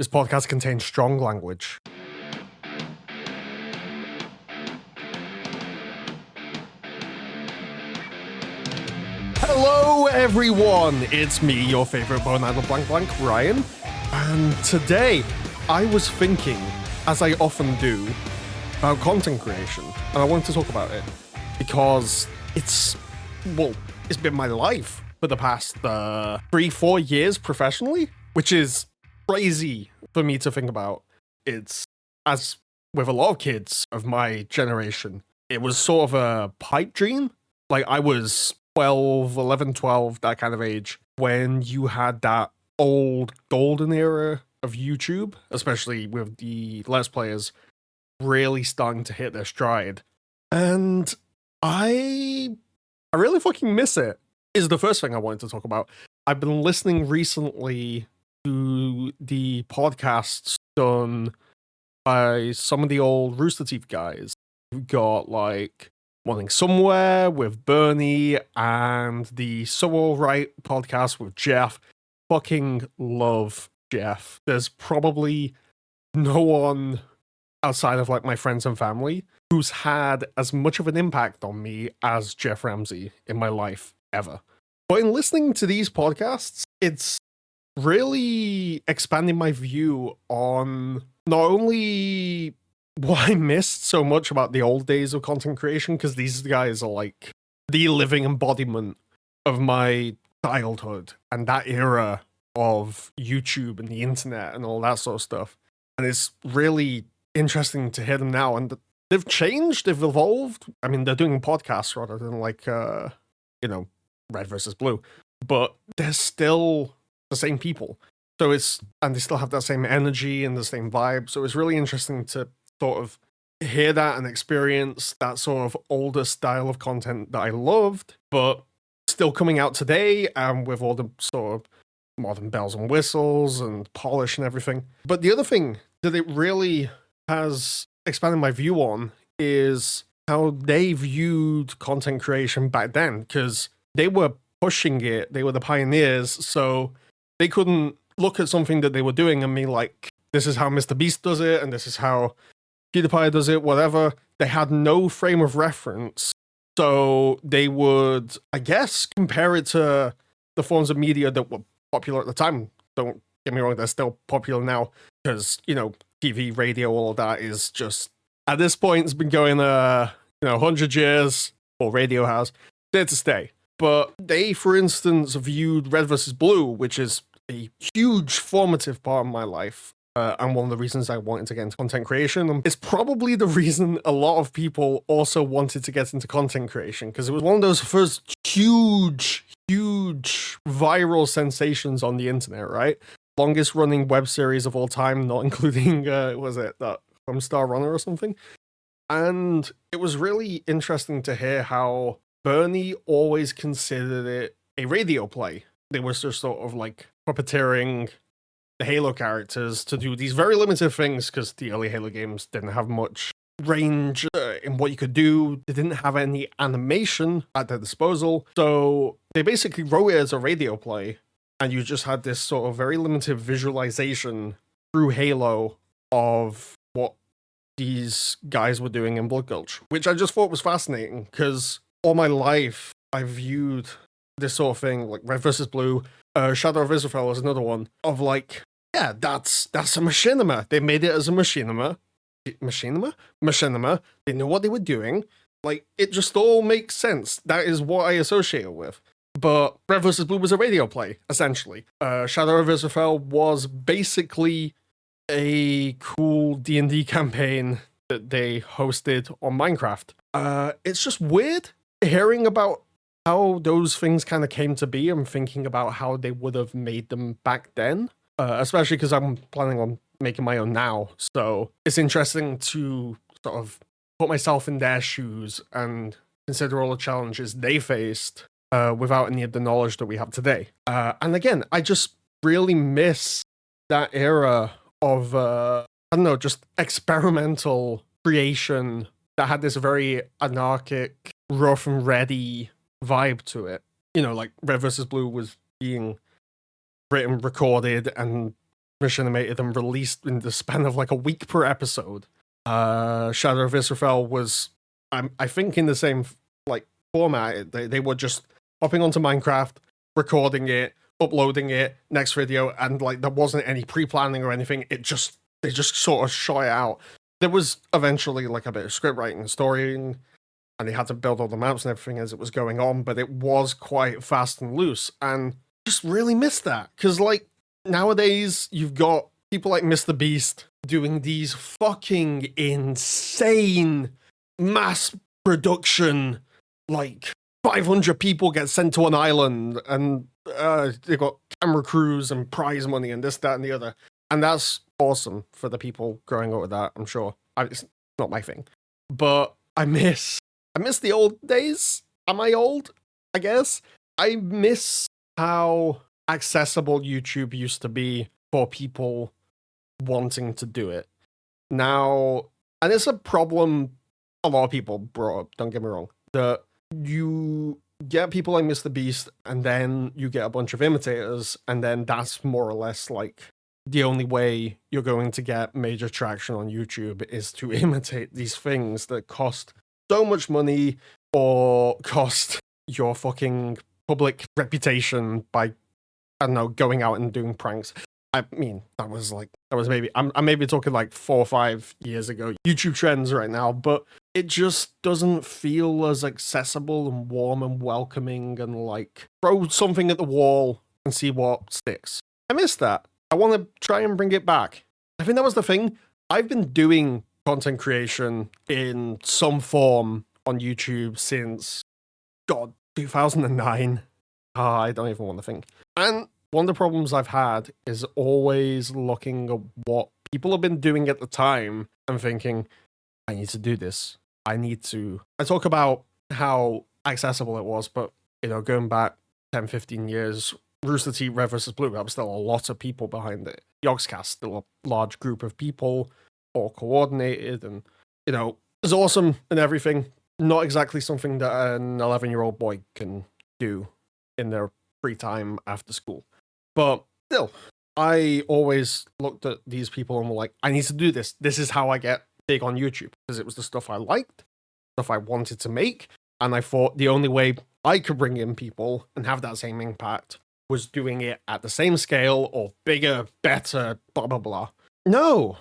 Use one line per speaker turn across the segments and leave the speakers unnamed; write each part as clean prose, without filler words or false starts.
This podcast contains strong language. Hello, everyone. It's me, your favorite bone idol blank blank, Ryan. And today, I was thinking, as I often do, about content creation. And I wanted to talk about it because it's been my life for the past 3-4 years professionally, which is crazy for me to think about. It's, as with a lot of kids of my generation, it was sort of a pipe dream. Like, I was 11, 12, that kind of age, when you had that old golden era of YouTube, especially with the Let's Players really starting to hit their stride. And I really fucking miss it, is the first thing I wanted to talk about. I've been listening recently to the podcasts done by some of the old Rooster Teeth guys. We've got like Morning Somewhere with Bernie and the So Alright podcast with Jeff. Fucking love Jeff. There's probably no one outside of like my friends and family who's had as much of an impact on me as Jeff Ramsey in my life ever. But in listening to these podcasts, it's really expanding my view on not only what I missed so much about the old days of content creation, because these guys are like the living embodiment of my childhood and that era of YouTube and the internet and all that sort of stuff. And it's really interesting to hear them now. And they've changed, they've evolved. I mean, they're doing podcasts rather than like, Red versus Blue. But they're still the same people. And they still have that same energy and the same vibe. So it's really interesting to sort of hear that and experience that sort of older style of content that I loved, but still coming out today and with all the sort of modern bells and whistles and polish and everything. But the other thing that it really has expanded my view on is how they viewed content creation back then, because they were pushing it, they were the pioneers, so they couldn't look at something that they were doing and be like, this is how Mr. Beast does it, and this is how PewDiePie does it, whatever. They had no frame of reference. So they would, I guess, compare it to the forms of media that were popular at the time. Don't get me wrong, they're still popular now because, TV, radio, all of that is just, at this point, it's been going, 100 years, or radio has, there to stay. But they, for instance, viewed Red vs. Blue, which is a huge formative part of my life. And one of the reasons I wanted to get into content creation. It's probably the reason a lot of people also wanted to get into content creation, because it was one of those first huge viral sensations on the internet, right? Longest running web series of all time, not including, was it that Star Runner or something? And it was really interesting to hear how Bernie always considered it a radio play. They were just sort of like puppeteering the Halo characters to do these very limited things, because the early Halo games didn't have much range in what you could do. They didn't have any animation at their disposal. So they basically wrote it as a radio play, and you just had this sort of very limited visualization through Halo of what these guys were doing in Blood Gulch, which I just thought was fascinating, because all my life I viewed this sort of thing, like Red vs. Blue, Shadow of Israel is another one, of like, yeah, that's a machinima. They made it as a machinima. Machinima. They knew what they were doing. Like, it just all makes sense. That is what I associate it with. But Red vs. Blue was a radio play, essentially. Shadow of Israel was basically a cool D&D campaign that they hosted on Minecraft. It's just weird hearing about how those things kind of came to be and thinking about how they would have made them back then, especially because I'm planning on making my own now. So it's interesting to sort of put myself in their shoes and consider all the challenges they faced without any of the knowledge that we have today. And again, I just really miss that era of, just experimental creation that had this very anarchic, rough and ready vibe to it. Like Red vs. Blue was being written, recorded, and machinima and released in the span of like a week per episode. Shadow of Israfel was, I think, in the same like format. They were just hopping onto Minecraft, recording it, uploading it, next video, and like there wasn't any pre-planning or anything. They just sort of shot it out. There was eventually like a bit of script writing and storying, and they had to build all the maps and everything as it was going on, but it was quite fast and loose, and just really missed that. Because like nowadays you've got people like Mr. Beast doing these fucking insane mass production, like 500 people get sent to an island, and they got camera crews and prize money and this, that, and the other. And that's awesome for the people growing up with that, I'm sure. It's not my thing. But I miss the old days. Am I old? I guess. I miss how accessible YouTube used to be for people wanting to do it. Now, and it's a problem a lot of people brought up, don't get me wrong, that you get people like Mr. Beast, and then you get a bunch of imitators, and then that's more or less like the only way you're going to get major traction on YouTube is to imitate these things that cost so much money or cost your fucking public reputation by, I don't know, going out and doing pranks. I mean, that was maybe, I'm maybe talking like 4 or 5 years ago, YouTube trends right now, but it just doesn't feel as accessible and warm and welcoming and like throw something at the wall and see what sticks. I miss that. I want to try and bring it back. I think that was the thing. I've been doing content creation in some form on YouTube since, God, 2009. I don't even want to think. And one of the problems I've had is always looking at what people have been doing at the time and thinking, I need to do this. I talk about how accessible it was, but, you know, going back 10, 15 years, Rooster Teeth Red vs. Blue, there was still a lot of people behind it. Yogscast, still a large group of people, all coordinated, and, you know, it's awesome and everything. Not exactly something that an 11-year-old boy can do in their free time after school. But still, I always looked at these people and were like, I need to do this. This is how I get big on YouTube, because it was the stuff I liked, stuff I wanted to make, and I thought the only way I could bring in people and have that same impact was doing it at the same scale or bigger, better, blah, blah, blah. No,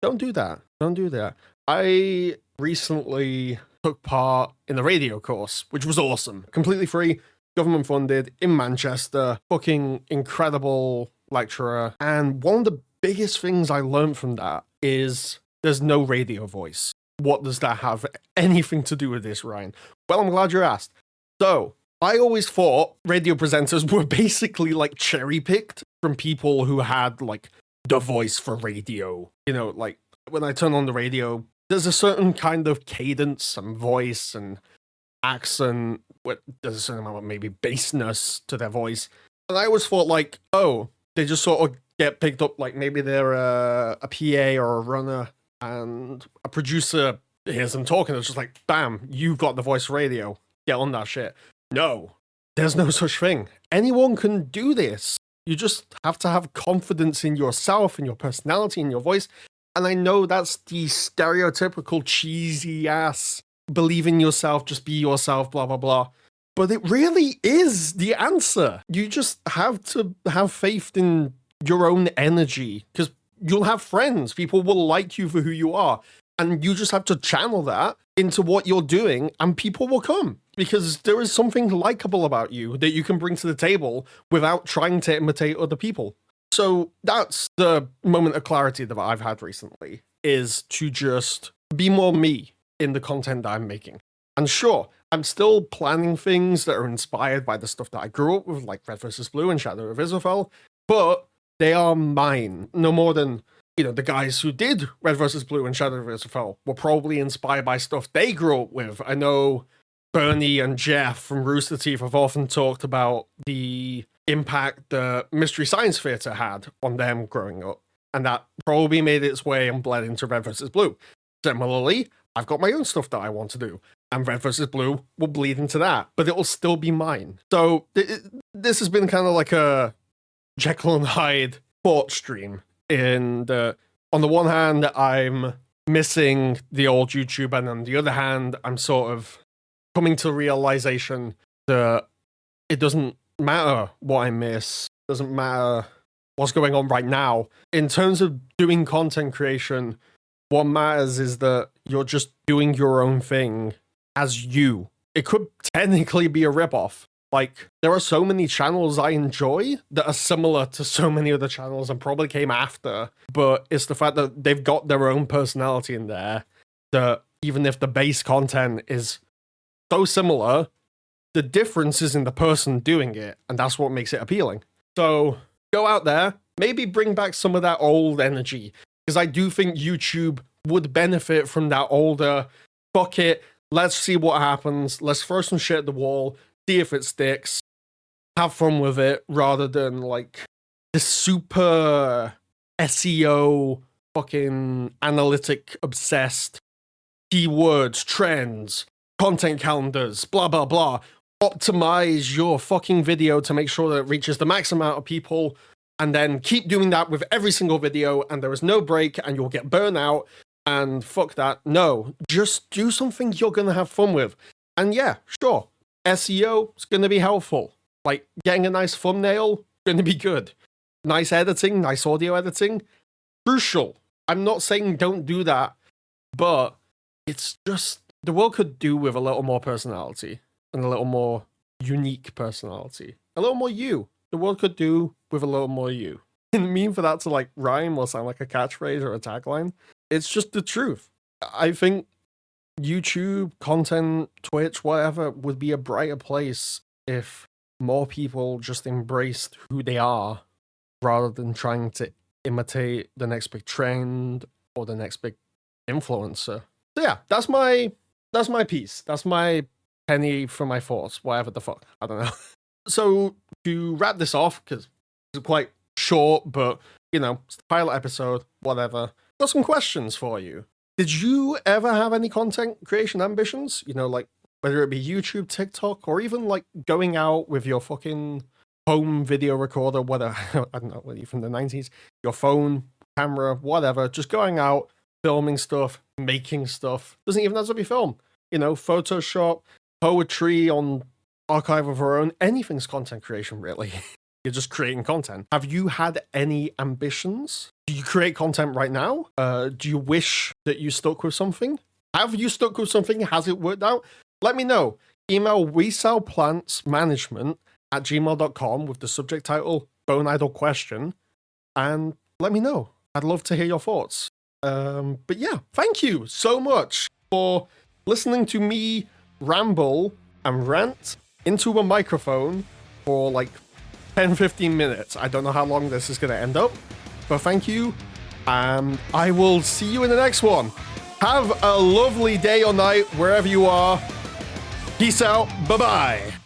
don't do that. Don't do that. I recently took part in the radio course, which was awesome. Completely free, government funded, in Manchester, fucking incredible lecturer. And one of the biggest things I learned from that is there's no radio voice. What does that have anything to do with this, Ryan? Well, I'm glad you asked. So, I always thought radio presenters were basically like cherry picked from people who had like the voice for radio. You know, like when I turn on the radio, there's a certain kind of cadence and voice and accent. There's a certain amount of maybe bassness to their voice. And I always thought like, oh, they just sort of get picked up, like maybe they're a PA or a runner, and a producer hears them talking. It's just like, bam, you've got the voice for radio. Get on that shit. No, there's no such thing. Anyone can do this. You just have to have confidence in yourself and your personality and your voice. And I know that's the stereotypical cheesy ass, believe in yourself, just be yourself, blah, blah, blah. But it really is the answer. You just have to have faith in your own energy, because you'll have friends. People will like you for who you are. And you just have to channel that into what you're doing, and people will come, because there is something likable about you that you can bring to the table without trying to imitate other people. So that's the moment of clarity that I've had recently, is to just be more me in the content that I'm making. And sure, I'm still planning things that are inspired by the stuff that I grew up with, like Red vs. Blue and Shadow of Israfel, but they are mine, no more than, you know, the guys who did Red vs. Blue and Shadow of Israfel were probably inspired by stuff they grew up with. I know Bernie and Jeff from Rooster Teeth have often talked about the impact the Mystery Science Theater had on them growing up, and that probably made its way and bled into Red vs. Blue. Similarly, I've got my own stuff that I want to do, and Red vs. Blue will bleed into that, but it will still be mine. So this has been kind of like a Jekyll and Hyde thought stream In the, on the one hand, I'm missing the old YouTube, and on the other hand, I'm sort of coming to the realization that it doesn't matter what I miss, doesn't matter what's going on right now. In terms of doing content creation, what matters is that you're just doing your own thing as you. It could technically be a ripoff. Like, there are so many channels I enjoy that are similar to so many other channels and probably came after, but it's the fact that they've got their own personality in there, that even if the base content is so similar, the difference is in the person doing it, and that's what makes it appealing. So go out there, maybe bring back some of that old energy, because I do think YouTube would benefit from that older, fuck it, let's see what happens, let's throw some shit at the wall, see if it sticks, have fun with it, rather than like this super SEO, fucking analytic obsessed, keywords, trends, content calendars, blah, blah, blah. Optimize your fucking video to make sure that it reaches the max amount of people, and then keep doing that with every single video, and there is no break, and you'll get burnt out, and fuck that. No, just do something you're gonna have fun with. And yeah, sure, SEO is gonna be helpful. Like, getting a nice thumbnail, gonna be good. Nice editing, nice audio editing, crucial. I'm not saying don't do that, but it's just, the world could do with a little more personality. And a little more unique personality. A little more you. The world could do with a little more you. And mean for that to like rhyme or sound like a catchphrase or a tagline. It's just the truth. I think YouTube, content, Twitch, whatever, would be a brighter place if more people just embraced who they are rather than trying to imitate the next big trend or the next big influencer. So yeah, that's my piece. That's my penny for my thoughts, whatever the fuck, I don't know. So to wrap this off, because it's quite short, but you know, it's the pilot episode, whatever, got some questions for you. Did you ever have any content creation ambitions? You know, like whether it be YouTube, TikTok, or even like going out with your fucking home video recorder, whether, I don't know, whether you're from the 90s, your phone, camera, whatever, just going out, filming stuff, making stuff. Doesn't even have to be film. You know, Photoshop, poetry on Archive of Our Own, anything's content creation, really. You're just creating content. Have you had any ambitions? Do you create content right now? Do you wish that you stuck with something? Have you stuck with something? Has it worked out? Let me know. Email WeSellPlantsManagement@gmail.com with the subject title, Bone Idol Question, and let me know. I'd love to hear your thoughts. But yeah, thank you so much for listening to me ramble and rant into a microphone for like 10-15 minutes. I don't know how long this is going to end up, but thank you, and I will see you in the next one. Have a lovely day or night wherever you are. Peace out. Bye-bye.